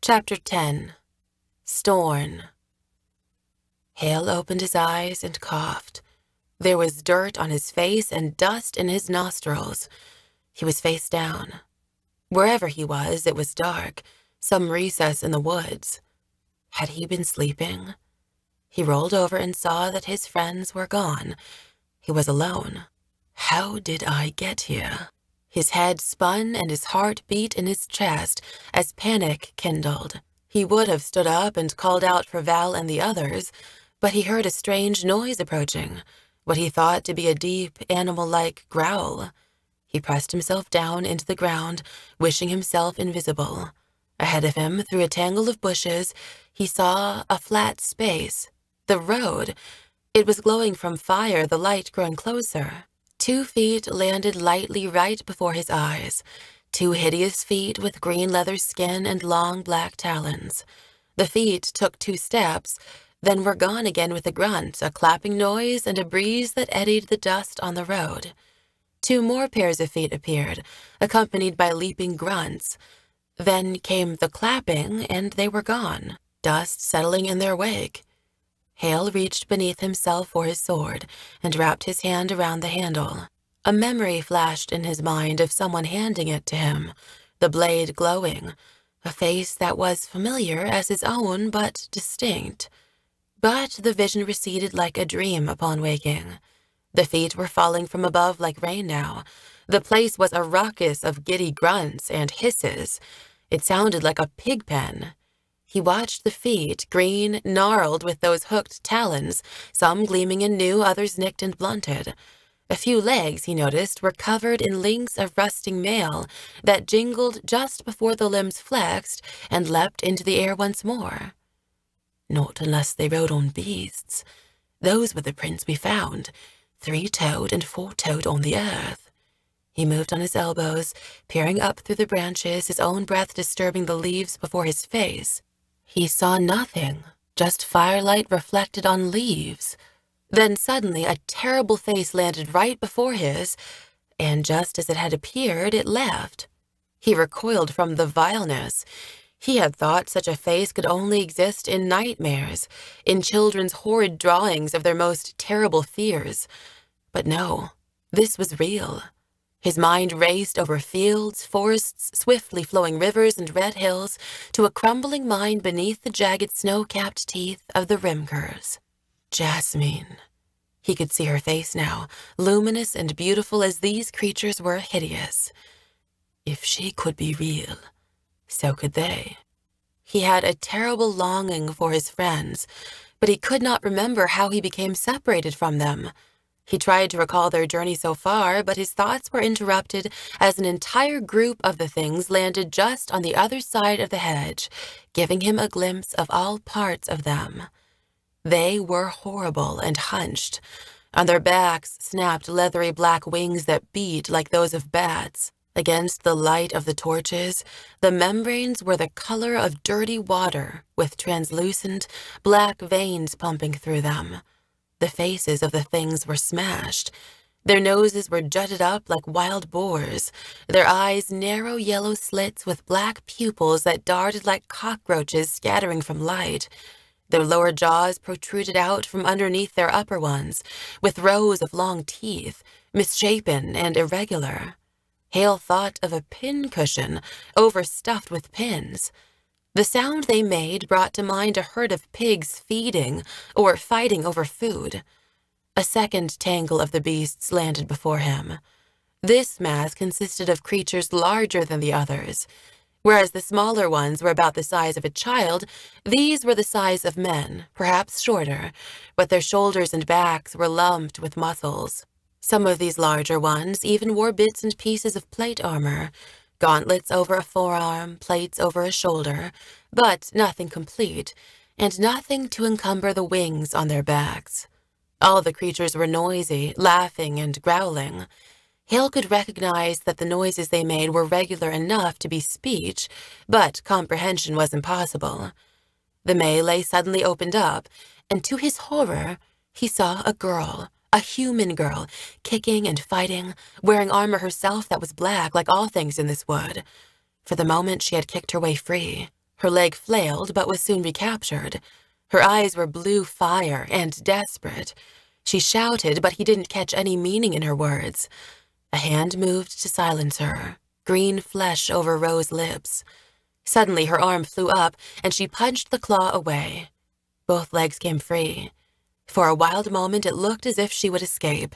Chapter 10. Storn. Haille opened his eyes and coughed. There was dirt on his face and dust in his nostrils. He was face down. Wherever he was, it was dark, some recess in the woods. Had he been sleeping? He rolled over and saw that his friends were gone. He was alone. How did I get here? His head spun and his heart beat in his chest as panic kindled. He would have stood up and called out for Val and the others, but he heard a strange noise approaching, what he thought to be a deep, animal-like growl. He pressed himself down into the ground, wishing himself invisible. Ahead of him, through a tangle of bushes, he saw a flat space. The road. It was glowing from fire, the light growing closer. 2 feet landed lightly right before his eyes. 2 hideous feet with green leather skin and long black talons. The feet took 2 steps, then were gone again with a grunt, a clapping noise, and a breeze that eddied the dust on the road. 2 more pairs of feet appeared, accompanied by leaping grunts. Then came the clapping, and they were gone, dust settling in their wake. Haille reached beneath himself for his sword and wrapped his hand around the handle. A memory flashed in his mind of someone handing it to him, the blade glowing, a face that was familiar as his own but distinct. But the vision receded like a dream upon waking. The feet were falling from above like rain now. The place was a ruckus of giddy grunts and hisses. It sounded like a pig pen. He watched the feet, green, gnarled with those hooked talons, some gleaming and new, others nicked and blunted. A few legs, he noticed, were covered in links of rusting mail that jingled just before the limbs flexed and leapt into the air once more. Not unless they rode on beasts. Those were the prints we found, 3-toed and 4-toed on the earth. He moved on his elbows, peering up through the branches, his own breath disturbing the leaves before his face. He saw nothing, just firelight reflected on leaves. Then suddenly a terrible face landed right before his, and just as it had appeared, it left. He recoiled from the vileness. He had thought such a face could only exist in nightmares, in children's horrid drawings of their most terrible fears. But no, this was real. His mind raced over fields, forests, swiftly flowing rivers and red hills, to a crumbling mine beneath the jagged snow-capped teeth of the Rimkers. Jasmine. He could see her face now, luminous and beautiful as these creatures were hideous. If she could be real, so could they. He had a terrible longing for his friends, but he could not remember how he became separated from them. He tried to recall their journey so far, but his thoughts were interrupted as an entire group of the things landed just on the other side of the hedge, giving him a glimpse of all parts of them. They were horrible and hunched. On their backs snapped leathery black wings that beat like those of bats. Against the light of the torches, the membranes were the color of dirty water, with translucent, black veins pumping through them. The faces of the things were smashed. Their noses were jutted up like wild boars, their eyes narrow yellow slits with black pupils that darted like cockroaches scattering from light. Their lower jaws protruded out from underneath their upper ones, with rows of long teeth, misshapen and irregular. Haille thought of a pincushion overstuffed with pins. The sound they made brought to mind a herd of pigs feeding or fighting over food. A second tangle of the beasts landed before him. This mass consisted of creatures larger than the others. Whereas the smaller ones were about the size of a child, these were the size of men, perhaps shorter, but their shoulders and backs were lumped with muscles. Some of these larger ones even wore bits and pieces of plate armor, gauntlets over a forearm, plates over a shoulder, but nothing complete, and nothing to encumber the wings on their backs. All the creatures were noisy, laughing and growling. Haille could recognize that the noises they made were regular enough to be speech, but comprehension was impossible. The melee suddenly opened up, and to his horror, he saw a girl, a human girl, kicking and fighting, wearing armor herself that was black like all things in this wood. For the moment she had kicked her way free. Her leg flailed but was soon recaptured. Her eyes were blue fire and desperate. She shouted, but he didn't catch any meaning in her words. A hand moved to silence her, green flesh over rose lips. Suddenly her arm flew up, and she punched the claw away. Both legs came free. For a wild moment it looked as if she would escape,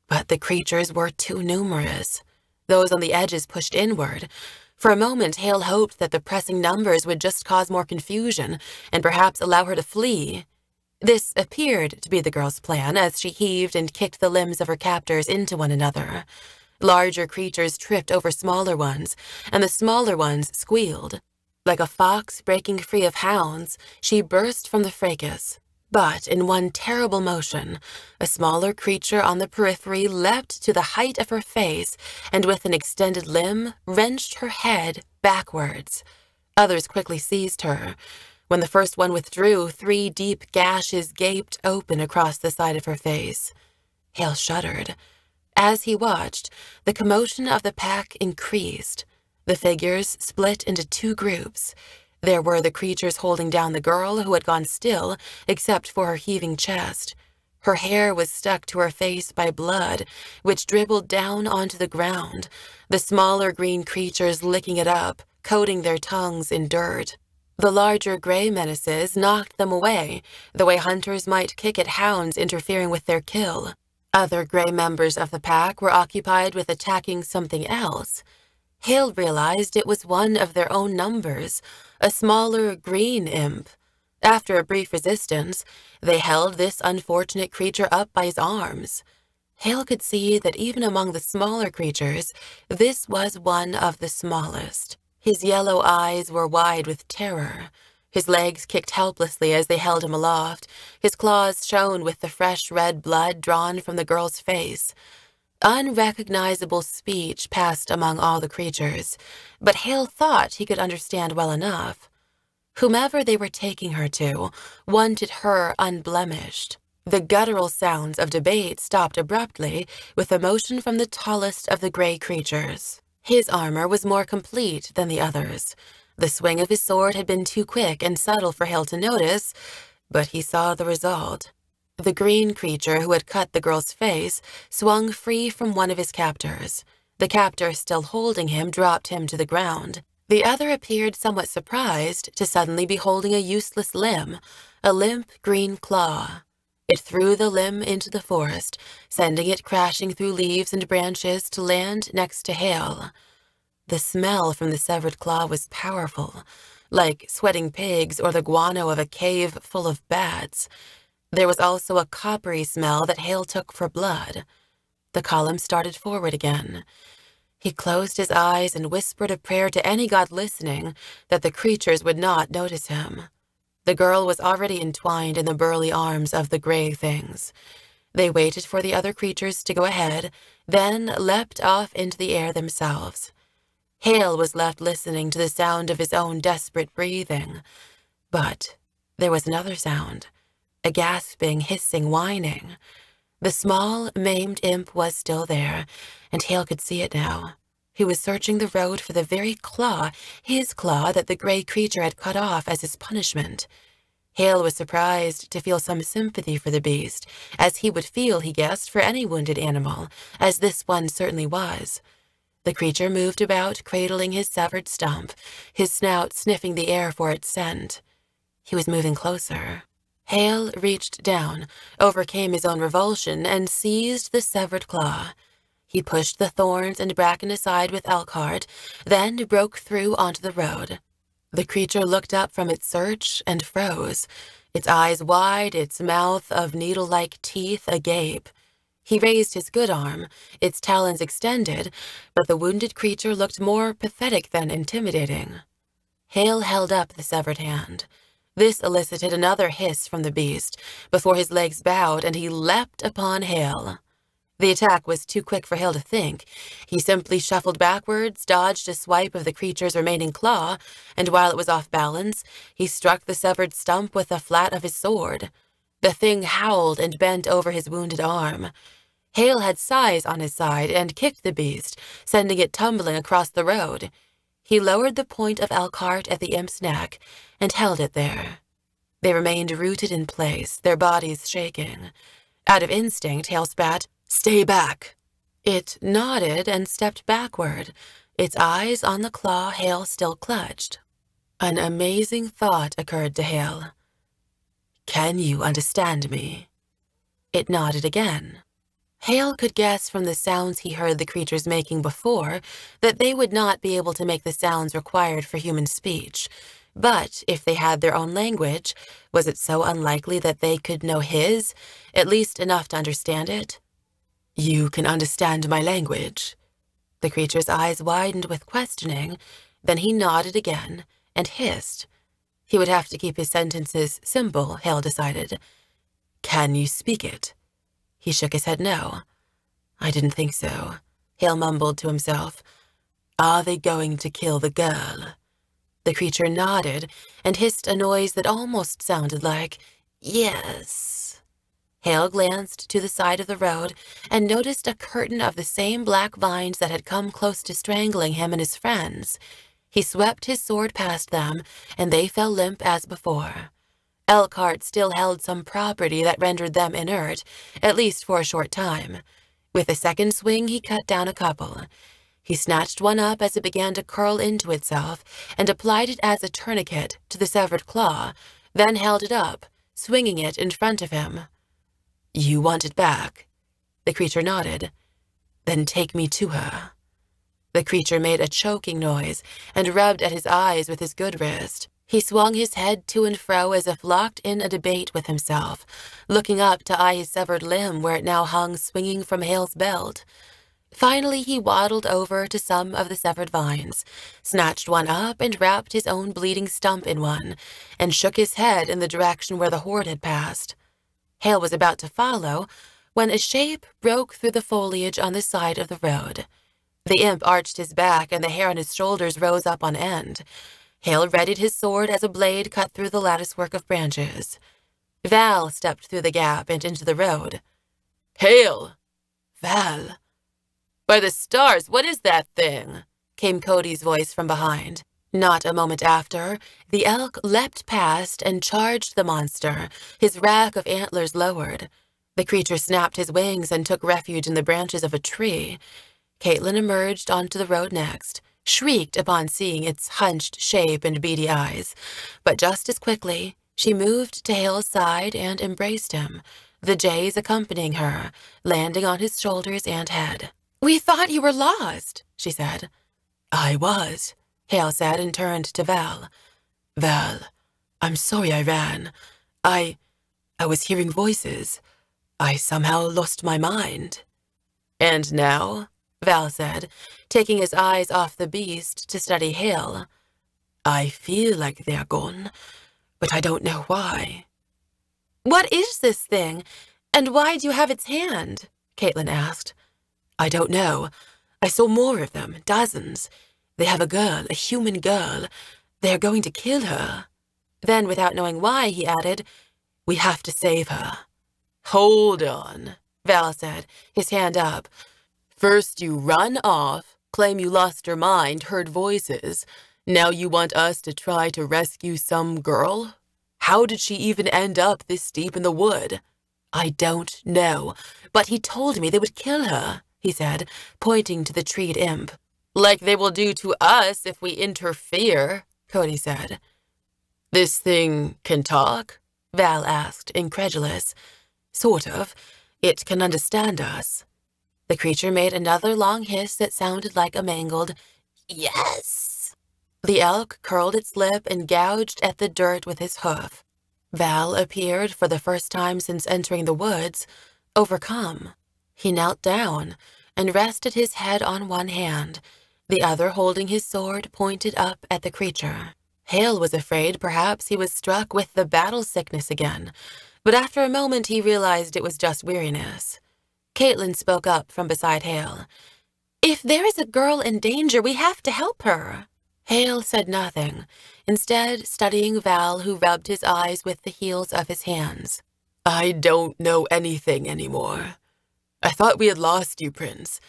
but the creatures were too numerous. Those on the edges pushed inward. For a moment, Haille hoped that the pressing numbers would just cause more confusion and perhaps allow her to flee. This appeared to be the girl's plan as she heaved and kicked the limbs of her captors into one another. Larger creatures tripped over smaller ones, and the smaller ones squealed. Like a fox breaking free of hounds, she burst from the fracas. But in one terrible motion, a smaller creature on the periphery leapt to the height of her face and with an extended limb wrenched her head backwards. Others quickly seized her. When the first one withdrew, 3 deep gashes gaped open across the side of her face. Haille shuddered. As he watched, the commotion of the pack increased. The figures split into 2 groups. There were the creatures holding down the girl who had gone still, except for her heaving chest. Her hair was stuck to her face by blood, which dribbled down onto the ground, the smaller green creatures licking it up, coating their tongues in dirt. The larger gray menaces knocked them away, the way hunters might kick at hounds interfering with their kill. Other gray members of the pack were occupied with attacking something else. Haille realized it was one of their own numbers, a smaller green imp. After a brief resistance, they held this unfortunate creature up by his arms. Haille could see that even among the smaller creatures, this was one of the smallest. His yellow eyes were wide with terror. His legs kicked helplessly as they held him aloft. His claws shone with the fresh red blood drawn from the girl's face. Unrecognizable speech passed among all the creatures, but Haille thought he could understand well enough. Whomever they were taking her to wanted her unblemished. The guttural sounds of debate stopped abruptly with a motion from the tallest of the gray creatures. His armor was more complete than the others. The swing of his sword had been too quick and subtle for Haille to notice, but he saw the result. The green creature who had cut the girl's face swung free from one of his captors. The captor still holding him dropped him to the ground. The other appeared somewhat surprised to suddenly be holding a useless limb, a limp green claw. It threw the limb into the forest, sending it crashing through leaves and branches to land next to Haille. The smell from the severed claw was powerful, like sweating pigs or the guano of a cave full of bats. There was also a coppery smell that Haille took for blood. The column started forward again. He closed his eyes and whispered a prayer to any god listening that the creatures would not notice him. The girl was already entwined in the burly arms of the gray things. They waited for the other creatures to go ahead, then leapt off into the air themselves. Haille was left listening to the sound of his own desperate breathing. But there was another sound. A gasping, hissing whining. The small, maimed imp was still there, and Haille could see it now. He was searching the road for the very claw, his claw that the gray creature had cut off as his punishment. Haille was surprised to feel some sympathy for the beast, as he would feel, he guessed, for any wounded animal, as this one certainly was. The creature moved about, cradling his severed stump, his snout sniffing the air for its scent. He was moving closer. Haille reached down, overcame his own revulsion, and seized the severed claw. He pushed the thorns and bracken aside with Elkhart, then broke through onto the road. The creature looked up from its search and froze, its eyes wide, its mouth of needle-like teeth agape. He raised his good arm, its talons extended, but the wounded creature looked more pathetic than intimidating. Haille held up the severed hand. This elicited another hiss from the beast, before his legs bowed and he leapt upon Haille. The attack was too quick for Haille to think. He simply shuffled backwards, dodged a swipe of the creature's remaining claw, and while it was off balance, he struck the severed stump with the flat of his sword. The thing howled and bent over his wounded arm. Haille had size on his side and kicked the beast, sending it tumbling across the road. He lowered the point of Elkhart at the imp's neck and held it there. They remained rooted in place, their bodies shaking. Out of instinct, Haille spat, "Stay back." It nodded and stepped backward, its eyes on the claw Haille still clutched. An amazing thought occurred to Haille. "Can you understand me?" It nodded again. Haille could guess from the sounds he heard the creatures making before that they would not be able to make the sounds required for human speech. But if they had their own language, was it so unlikely that they could know his, at least enough to understand it? "You can understand my language?" The creature's eyes widened with questioning, then he nodded again and hissed. He would have to keep his sentences simple, Haille decided. "Can you speak it?" He shook his head no. "I didn't think so," Haille mumbled to himself. "Are they going to kill the girl?" The creature nodded and hissed a noise that almost sounded like, "Yes." Haille glanced to the side of the road and noticed a curtain of the same black vines that had come close to strangling him and his friends. He swept his sword past them, and they fell limp as before. Elkhart still held some property that rendered them inert, at least for a short time. With a second swing, he cut down a couple. He snatched one up as it began to curl into itself and applied it as a tourniquet to the severed claw, then held it up, swinging it in front of him. "You want it back?" The creature nodded. "Then take me to her." The creature made a choking noise and rubbed at his eyes with his good wrist. He swung his head to and fro as if locked in a debate with himself, looking up to eye his severed limb where it now hung swinging from Haille's belt. Finally, he waddled over to some of the severed vines, snatched one up and wrapped his own bleeding stump in one, and shook his head in the direction where the horde had passed. Haille was about to follow when a shape broke through the foliage on the side of the road. The imp arched his back and the hair on his shoulders rose up on end. Haille readied his sword as a blade cut through the latticework of branches. Val stepped through the gap and into the road. "Haille!" "Val!" "By the stars, what is that thing?" came Cody's voice from behind. Not a moment after, the elk leapt past and charged the monster, his rack of antlers lowered. The creature snapped his wings and took refuge in the branches of a tree. Caitlin emerged onto the road next, shrieked upon seeing its hunched shape and beady eyes, but just as quickly, she moved to Haille's side and embraced him, the jays accompanying her, landing on his shoulders and head. "We thought you were lost," she said. "I was," Haille said and turned to Val. "Val, I'm sorry I ran. I was hearing voices. I somehow lost my mind." "And now?" Val said, taking his eyes off the beast to study Haille. "I feel like they're gone, but I don't know why." "What is this thing, and why do you have its hand?" Caitlin asked. "I don't know. I saw more of them, dozens. They have a girl, a human girl. They are going to kill her." Then, without knowing why, he added, "We have to save her." "Hold on," Val said, his hand up. "First you run off, claim you lost your mind, heard voices. Now you want us to try to rescue some girl? How did she even end up this deep in the wood?" "I don't know, but he told me they would kill her," he said, pointing to the treed imp. "Like they will do to us if we interfere," Cody said. "This thing can talk?" Val asked, incredulous. "Sort of. It can understand us." The creature made another long hiss that sounded like a mangled, "Yes." The elk curled its lip and gouged at the dirt with his hoof. Val appeared for the first time since entering the woods, overcome. He knelt down and rested his head on one hand, the other holding his sword pointed up at the creature. Haille was afraid perhaps he was struck with the battle sickness again, but after a moment he realized it was just weariness. Caitlin spoke up from beside Haille. "If there is a girl in danger, we have to help her." Haille said nothing, instead studying Val, who rubbed his eyes with the heels of his hands. "I don't know anything anymore. I thought we had lost you, Prince.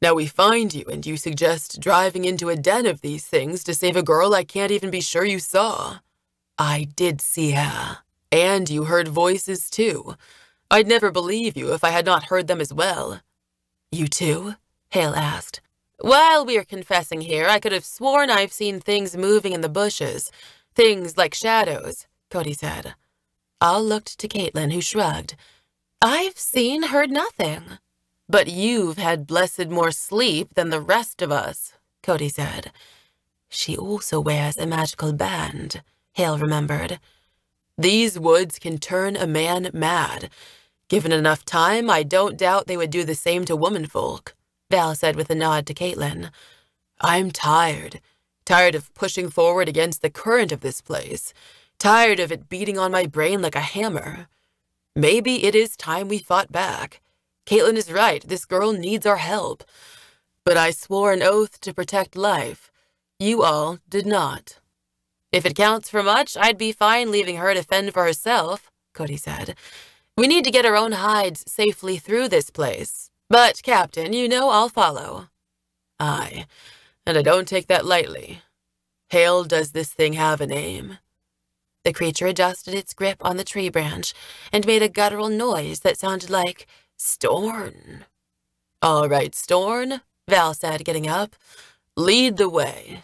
Now we find you and you suggest driving into a den of these things to save a girl I can't even be sure you saw. I did see her. And you heard voices too. I'd never believe you if I had not heard them as well. You too? Haille asked. While we're confessing here, I could have sworn I've seen things moving in the bushes. Things like shadows, Cody said. All looked to Caitlin, who shrugged. I've seen, heard nothing. But you've had blessed more sleep than the rest of us, Cody said. She also wears a magical band, Haille remembered. These woods can turn a man mad. Given enough time, I don't doubt they would do the same to womenfolk, Val said with a nod to Caitlin. I'm tired of pushing forward against the current of this place, tired of it beating on my brain like a hammer. Maybe it is time we fought back. Caitlin is right, this girl needs our help. But I swore an oath to protect life. You all did not. If it counts for much, I'd be fine leaving her to fend for herself, Cody said. We need to get our own hides safely through this place. But, Captain, you know I'll follow. Aye, and I don't take that lightly. Haille, does this thing have a name? The creature adjusted its grip on the tree branch and made a guttural noise that sounded like Storn. All right, Storn, Val said, getting up. Lead the way.